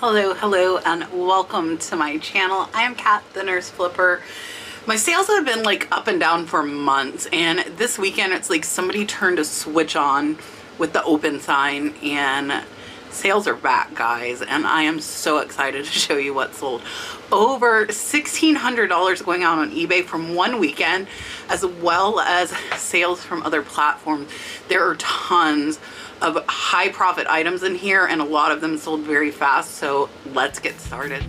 Hello, and welcome to my channel. I am Kat, the Nurse Flipper. My sales have been like up and down for months, and this weekend it's like somebody turned a switch on with the open sign and sales are back, guys, and I am so excited to show you what sold. Over $1,600 going out on eBay from one weekend, as well as sales from other platforms. There are tons of high profit items in here, and a lot of them sold very fast, so let's get started.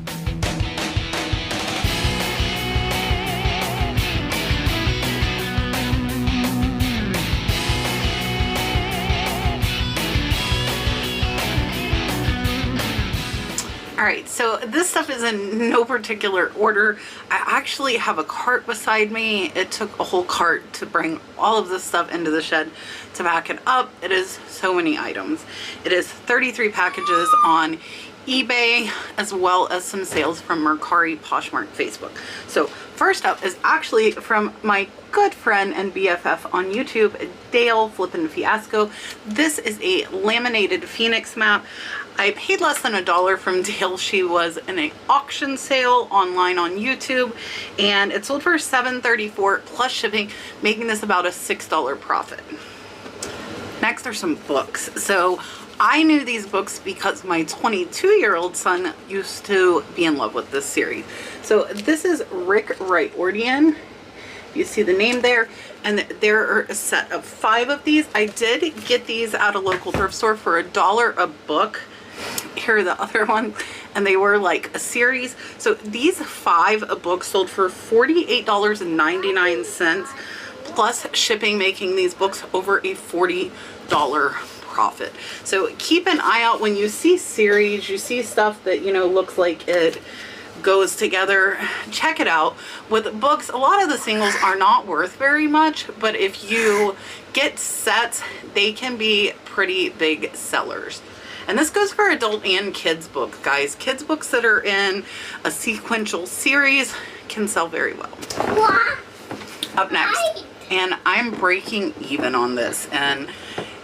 Alright, so this stuff is in no particular order. I actually have a cart beside me. It took a whole cart to bring all of this stuff into the shed to back it up. It is so many items. It is 33 packages on eBay, as well as some sales from Mercari, Poshmark, Facebook. So first up is actually from my good friend and BFF on YouTube, Dale Flippin' Fiasco. This is a laminated Phoenix map. I paid less than $1 from Dale. She was in an auction sale online on YouTube, and it sold for $7.34 plus shipping, making this about a $6 profit. Next are some books. So I knew these books because my 22-year-old son used to be in love with this series. So this is Rick Riordan. You see the name there, and there are a set of 5 of these. I did get these at a local thrift store for $1 a book. Here are the other ones, and they were like a series. So these 5 books sold for $48.99 plus shipping, making these books over a $40 profit. So keep an eye out when you see series, you see stuff that, you know, looks like it goes together, check it out. With books, a lot of the singles are not worth very much, but if you get sets, they can be pretty big sellers. And this goes for adult and kids books, guys. Kids books that are in a sequential series can sell very well. Up next, and I'm breaking even on this, and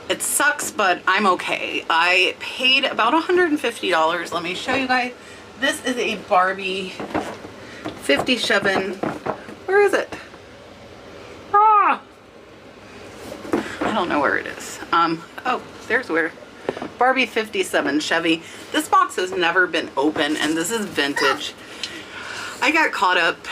it sucks, but I'm okay. I paid about $150. Let me show you guys. This is a Barbie 57. Where is it? Ah! I don't know where it is. Oh, there's where. Barbie 57 Chevy. This box has never been open, and this is vintage. I got caught up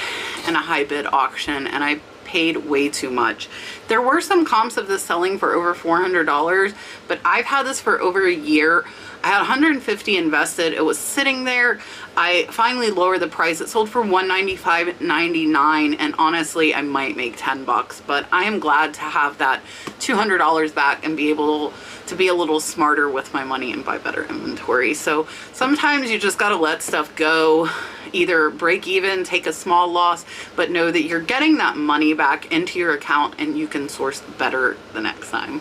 in a high bid auction, and I paid way too much. There were some comps of this selling for over $400, but I've had this for over a year. I had $150 invested. It was sitting there. I finally lowered the price. It sold for $195.99, and honestly, I might make 10 bucks, but I am glad to have that $200 back and be able to be a little smarter with my money and buy better inventory. So sometimes you just got to let stuff go, either break even, take a small loss, but know that you're getting that money back into your account and you can source better the next time.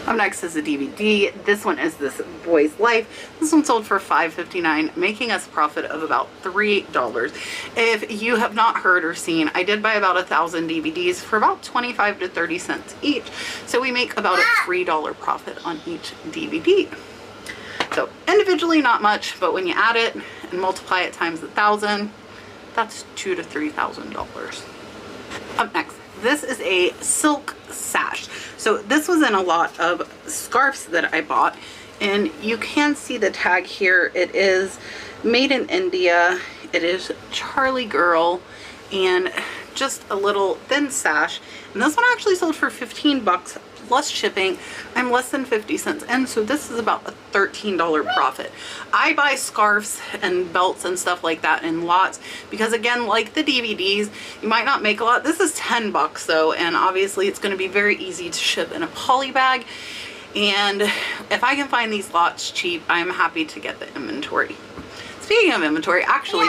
Up next is a DVD. This one is This Boy's Life. This one sold for $5.59, making us a profit of about $3. If you have not heard or seen, I did buy about 1,000 DVDs for about 25 to 30 cents each. So we make about a $3 profit on each DVD. So individually not much, but when you add it and multiply it times 1,000, that's $2,000 to $3,000. Up next, this is a silk sash. So this was in a lot of scarves that I bought, and you can see the tag here. It is made in India. It is Charlie Girl, and just a little thin sash. And this one actually sold for 15 bucks plus shipping. I'm less than 50 cents in, so this is about a $13 profit. I buy scarves and belts and stuff like that in lots because, again, like the DVDs, you might not make a lot. This is 10 bucks though, and obviously it's going to be very easy to ship in a poly bag. And if I can find these lots cheap, I'm happy to get the inventory. Speaking of inventory, actually,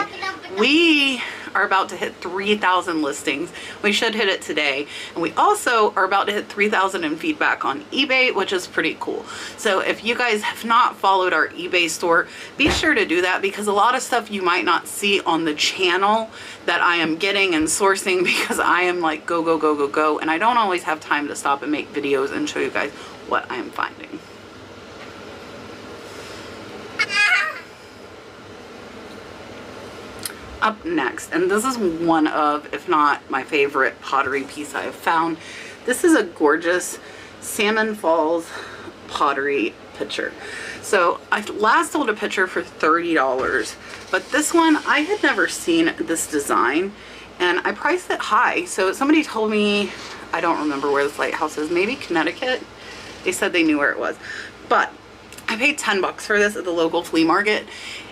we are about to hit 3,000 listings. We should hit it today. And we also are about to hit 3,000 in feedback on eBay, which is pretty cool. So if you guys have not followed our eBay store, be sure to do that, because a lot of stuff you might not see on the channel that I am getting and sourcing, because I am like go, go, go, go, go. And I don't always have time to stop and make videos and show you guys what I am finding. Up next, and this is one of, if not my favorite pottery piece I have found. This is a gorgeous Salmon Falls pottery pitcher. So I last sold a pitcher for $30, but this one I had never seen this design, and I priced it high. So somebody told me, I don't remember where this lighthouse is, maybe Connecticut. They said they knew where it was, but I paid 10 bucks for this at the local flea market.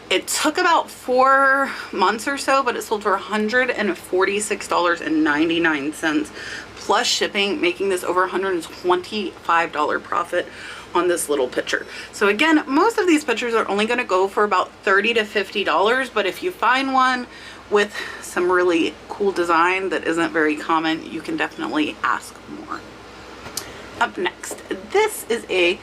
It took about 4 months or so, but it sold for $146.99 plus shipping, making this over $125 profit on this little pitcher. So again, most of these pitchers are only going to go for about $30 to $50, but if you find one with some really cool design that isn't very common, you can definitely ask more. Up next, this is a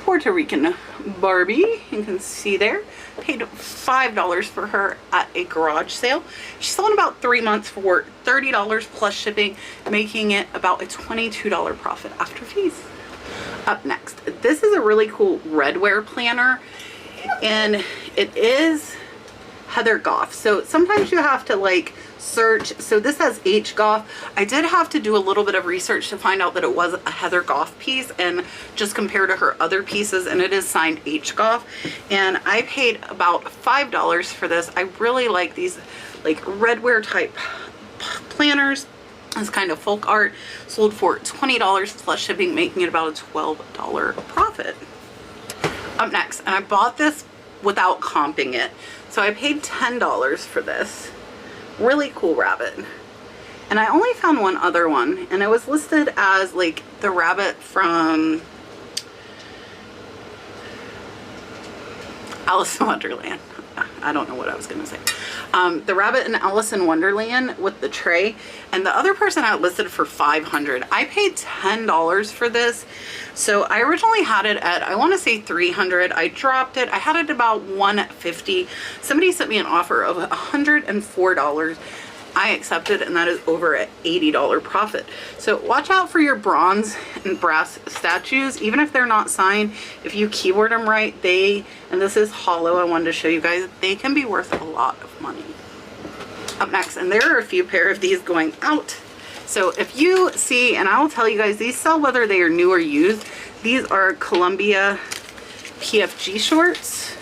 Puerto Rican Barbie. You can see there. Paid $5 for her at a garage sale. She sold in about 3 months for $30 plus shipping, making it about a $22 profit after fees. Up next, this is a really cool redware planner, and it is Heather Goff. So sometimes you have to like search. So this has H Goff. I did have to do a little bit of research to find out that it was a Heather Goff piece and just compare to her other pieces, and it is signed H Goff, and I paid about $5 for this. I really like these like redware type planners. It's kind of folk art. Sold for $20 plus shipping, making it about a $12 profit. Up next, and I bought this without comping it, so I paid $10 for this. Really cool rabbit. And I only found one other one, and it was listed as like the rabbit from Alice in Wonderland. I don't know what I was gonna say. The rabbit in Alice in Wonderland with the tray, and the other person I listed for $500. I paid $10 for this. So I originally had it at, I want to say $300. I dropped it. I had it about $150. Somebody sent me an offer of $104. I accepted, and that is over an $80 profit. So watch out for your bronze and brass statues, even if they're not signed. If you keyword them right, and this is hollow, I wanted to show you guys, they can be worth a lot of money. Up next, and there are a few pair of these going out. So if you see, and I will tell you guys, these sell whether they are new or used. These are Columbia PFG shorts,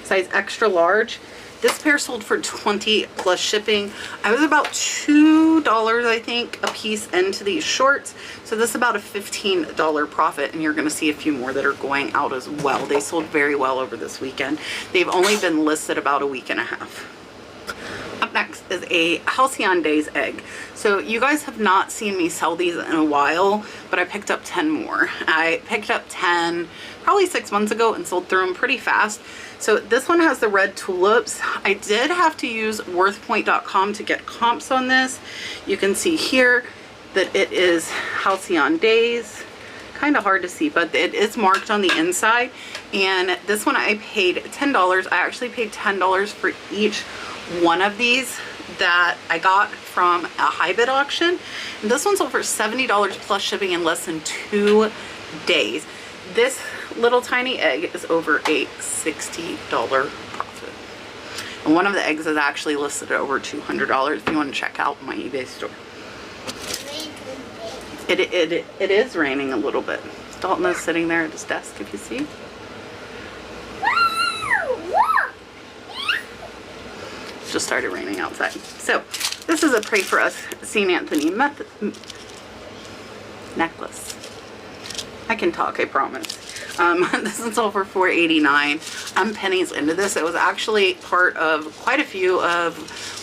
size extra large. This pair sold for $20 plus shipping. I was about $2, I think, a piece into these shorts. So this is about a $15 profit, and you're gonna see a few more that are going out as well. They sold very well over this weekend. They've only been listed about a week and a half. Up next is a Halcyon Days egg. So you guys have not seen me sell these in a while, but I picked up 10 more. I picked up 10 probably 6 months ago and sold through them pretty fast. So this one has the red tulips. I did have to use worthpoint.com to get comps on this. You can see here that it is Halcyon Days. Kind of hard to see, but it is marked on the inside. And this one I paid $10. I actually paid $10 for each one of these that I got from a high bid auction. And this one sold for $70 plus shipping in less than 2 days. This little tiny egg is over a $60 profit. And one of the eggs is actually listed at over $200 if you want to check out my eBay store. It is raining a little bit. Dalton is sitting there at his desk, if you see. Just started raining outside. So this is a Pray For Us St. Anthony necklace. I can talk, I promise. This is all for $4.89. I'm pennies into this. It was actually part of quite a few of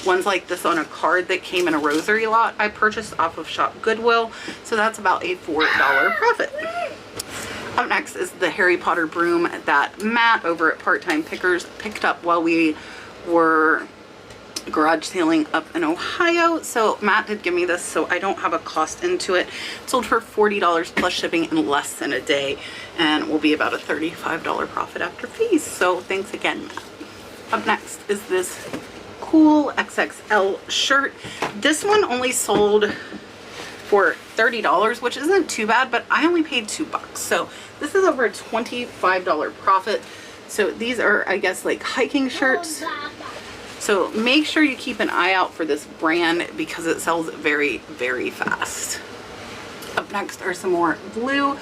ones like this on a card that came in a rosary lot I purchased off of shop Goodwill. So that's about a $4 profit. Up next is the Harry Potter broom that Matt over at Part-Time Pickers picked up while we were garage sailing up in Ohio. So Matt did give me this, so I don't have a cost into it. It sold for $40 plus shipping in less than a day, and will be about a $35 profit after fees. So thanks again, Matt. Up next is this cool XXL shirt. This one only sold for $30, which isn't too bad, but I only paid $2. So this is over a $25 profit. So these are, I guess, like hiking shirts. So make sure you keep an eye out for this brand because it sells very, very fast. Up next are some more blue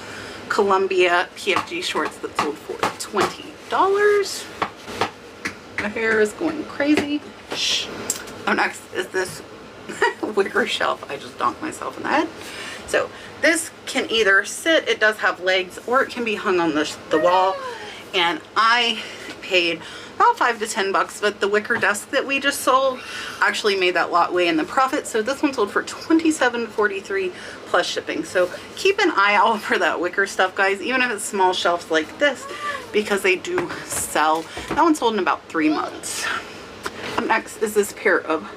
Columbia PFG shorts that sold for $20. My hair is going crazy. Shh. Up next is this wicker shelf. I just donked myself in the head. So this can either sit, it does have legs, or it can be hung on the wall. And I paid about $5 to $10, but the wicker desk that we just sold actually made that lot way in the profit. So this one sold for $27.43 plus shipping. So keep an eye out for that wicker stuff, guys, even if it's small shelves like this, because they do sell. That one sold in about 3 months. Up next is this pair of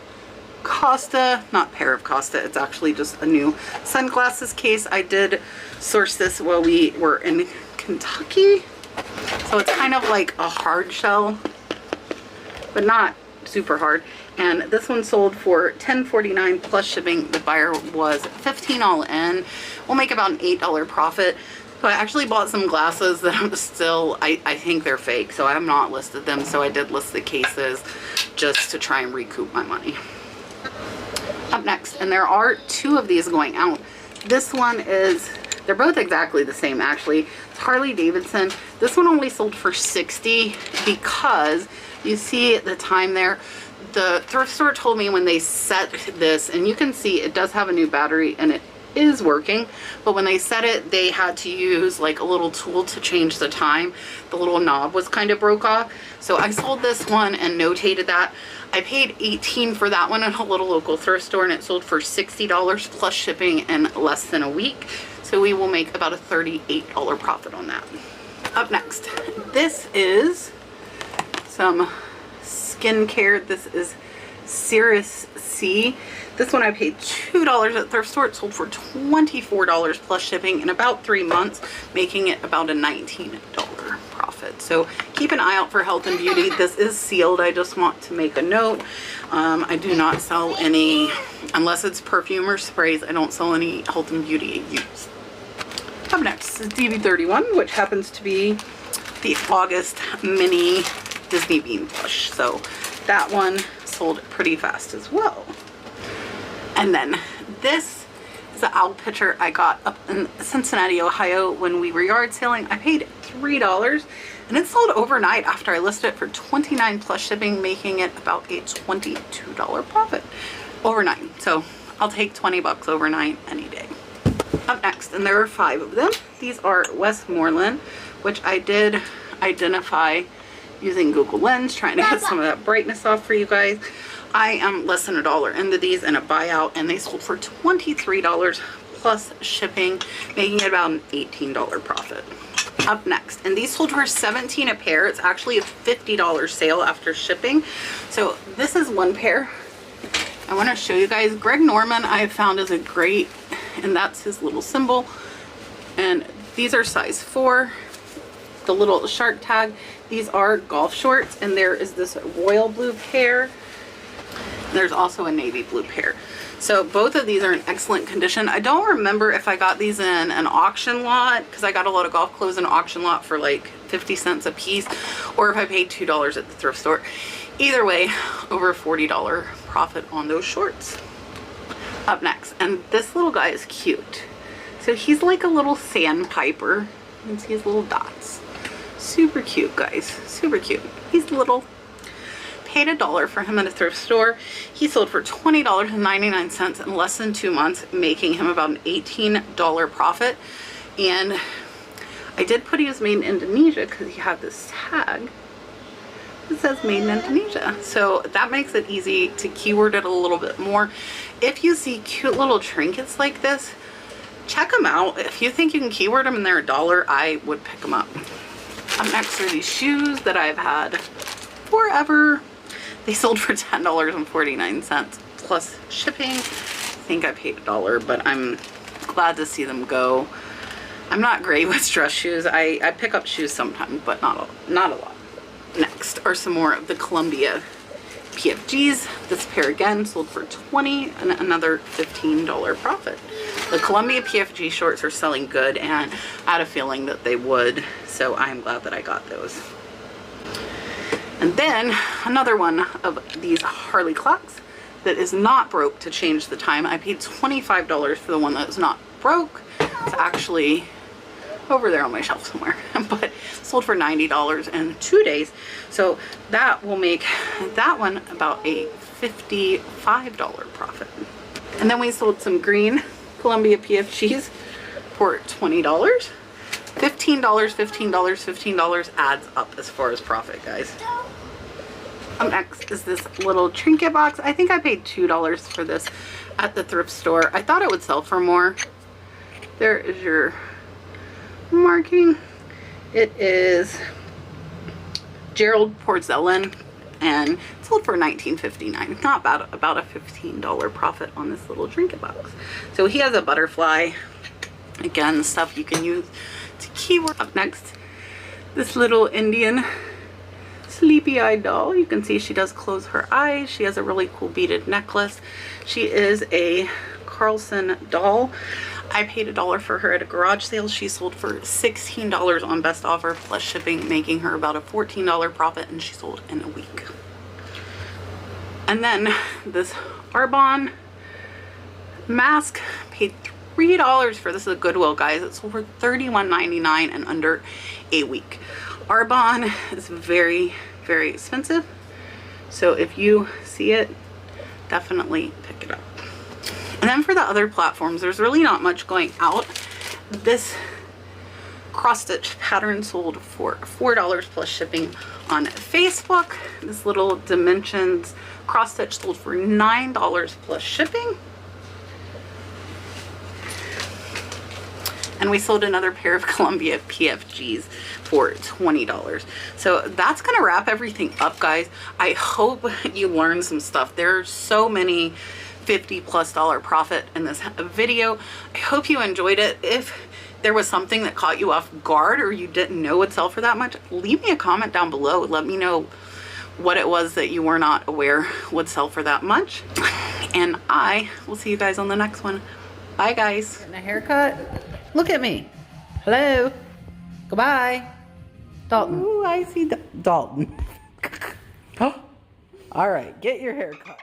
Costa, not pair of Costa, it's actually just a new sunglasses case. I did source this while we were in Kentucky. So it's kind of like a hard shell, but not super hard. And this one sold for $10.49 plus shipping. The buyer was $15 all in. We'll make about an $8 profit. So I actually bought some glasses that I'm still, I think they're fake, so I have not listed them. So I did list the cases just to try and recoup my money. Up next, and there are 2 of these going out. This one is, they're both exactly the same actually. It's Harley Davidson. This one only sold for $60 because you see at the time there, the thrift store told me when they set this, and you can see it does have a new battery and it is working, but when they set it, they had to use like a little tool to change the time. The little knob was kind of broke off. So I sold this one and notated that. I paid $18 for that one at a little local thrift store, and it sold for $60 plus shipping in less than a week. So we will make about a $38 profit on that. Up next, this is some skincare. This is Cirrus C. This one I paid $2 at thrift store. It sold for $24 plus shipping in about 3 months, making it about a $19 profit. So keep an eye out for health and beauty. This is sealed. I just want to make a note. I do not sell any, unless it's perfume or sprays, I don't sell any health and beauty used. Up next is DV31, which happens to be the August mini Disney Bean plush. So that one sold pretty fast as well. And then this is an owl picture I got up in Cincinnati, Ohio when we were yard selling. I paid $3 and it sold overnight after I listed it for $29 plus shipping, making it about a $22 profit overnight. So I'll take $20 overnight any day. Up next, and there are 5 of them. These are Westmoreland, which I did identify using Google Lens, trying to get some of that brightness off for you guys. I am less than $1 into these in a buyout, and they sold for $23 plus shipping, making it about an $18 profit. Up next, and these sold for $17 a pair. It's actually a $50 sale after shipping. So this is one pair. I want to show you guys. Greg Norman I have found is a great, and that's his little symbol. And these are size 4. The little shark tag. These are golf shorts, and there is this royal blue pair. There's also a navy blue pair. So both of these are in excellent condition. I don't remember if I got these in an auction lot, because I got a lot of golf clothes in an auction lot for like 50 cents a piece, or if I paid $2 at the thrift store. Either way, over a $40 profit on those shorts. Up next, and this little guy is cute. So he's like a little sandpiper. You can see his little dots. Super cute, guys. Super cute. He's little. Paid $1 for him at a thrift store. He sold for $20.99 in less than 2 months, making him about an $18 profit. And I did put he was made in Indonesia because he had this tag. It says made in Indonesia. So that makes it easy to keyword it a little bit more. If you see cute little trinkets like this, check them out. If you think you can keyword them and they're $1, I would pick them up. Up next are these shoes that I've had forever. They sold for $10.49 plus shipping. I think I paid $1, but I'm glad to see them go. I'm not great with dress shoes. I pick up shoes sometimes, but not a lot. Next are some more of the Columbia PFGs. This pair again sold for $20 and another $15 profit. The Columbia PFG shorts are selling good, and I had a feeling that they would, so I'm glad that I got those. And then another one of these Harley clocks that is not broke to change the time. I paid $25 for the one that is not broke. It's actually over there on my shelf somewhere, but sold for $90 in 2 days. So that will make that one about a $55 profit. And then we sold some green Columbia PFGs for $20. $15, $15, $15 adds up as far as profit, guys. Up next is this little trinket box. I think I paid $2 for this at the thrift store. I thought it would sell for more. There is your marking. It is Gerald porcelain and it sold for $19.59. Not bad, about a $15 profit on this little trinket box. So he has a butterfly. Again, stuff you can use to keyword. Up next, this little Indian sleepy-eyed doll. You can see she does close her eyes. She has a really cool beaded necklace. She is a Carlson doll. I paid $1 for her at a garage sale. She sold for $16 on best offer plus shipping, making her about a $14 profit, and she sold in a week. And then this Arbonne mask, paid $3 for this. Is a Goodwill, guys. It sold for $31.99 in under a week. Arbonne is very, very expensive, so if you see it, definitely pick it up. And then for the other platforms, there's really not much going out. This cross stitch pattern sold for $4 plus shipping on Facebook. This little Dimensions cross stitch sold for $9 plus shipping. And we sold another pair of Columbia PFGs for $20. So that's gonna wrap everything up, guys. I hope you learned some stuff. There's so many $50+ profit in this video. I hope you enjoyed it. If there was something that caught you off guard or you didn't know would sell for that much, leave me a comment down below. Let me know what it was that you were not aware would sell for that much. And I will see you guys on the next one. Bye, guys. Getting a haircut? Look at me. Hello. Goodbye. Dalton. Ooh, I see Dalton. Oh, all right, get your hair cut.